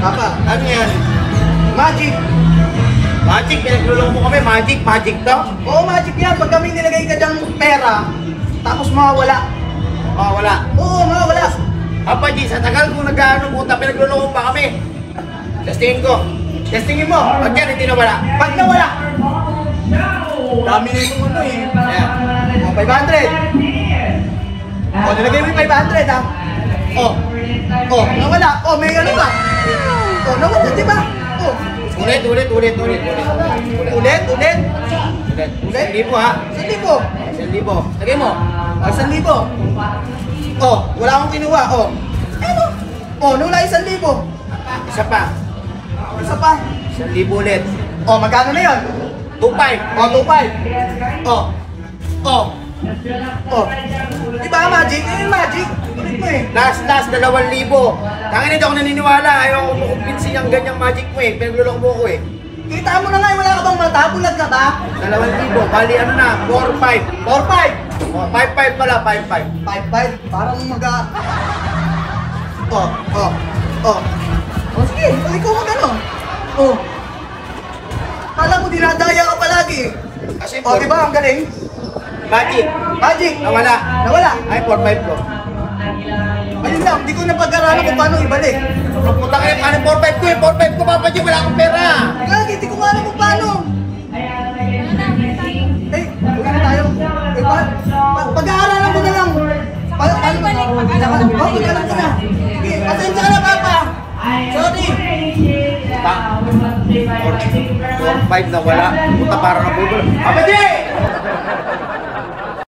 Papa, Ano yan? magic. Magic, pinaglulong mo kami. Magic to? Oo, magic yan. Pag kami nilagay ka dyang pera, tapos mawawala. Wala. Oo, mawawala. Papa G, sa tagal kong nag-ano puta, pinaglulong pa kami. Testingin ko. Testingin mo. Pag yan, hindi nawala. Pag nawala, dami na itong ano eh. Ayan. O, 500. O, nilagay mo yung 500 ha. O, nawala. O, may ano ka. O, nawala, di ba? O, Ulit. ulit. Ulit. 1,000 ha. 1,000. 1,000. Lagay mo. O, 1,000. O, wala akong kinuha. O, ano? O, nawala 1,000. Isa pa. Isa pa. 1,000 ulit. O, magkano na yun? 2,500. O, 2,500. O, diba magic? Ano yung magic? Ulit mo eh. Last 2,000. Tangin hindi ako naniniwala. Ayaw ko makumpinsin yung ganyang magic mo eh. Pinaglulong mo ko eh. Kita mo na nga, wala ka bang mata? Bulag ka ba? 2,000. Bali ano na, 4,500. 4,500. 5,500 pala, 5,500. 5,500. Parang O, sige. O, ikaw mag-ano? O. Kala ko dinadaya ka palagi. Kasi O, diba? Ang galing. Magic. Magic. Nawala. Nawala. Ay, 4,500 ko. Ayun lang, hindi ko napag-aralan kung paano ibalik. Puta kayo, paano 4,500 ko eh? 4,500 ko, Papa G, wala akong pera. Gagi, hindi ko nga alam kung paano. Eh, uwi na tayo. Eh, pag-aaralan mo na lang. Paano? Pag-aaralan ko na. Sige, pasensya ka na, Papa. Sorry. 4,500 na wala. Puta, parang nabubula. Papa G!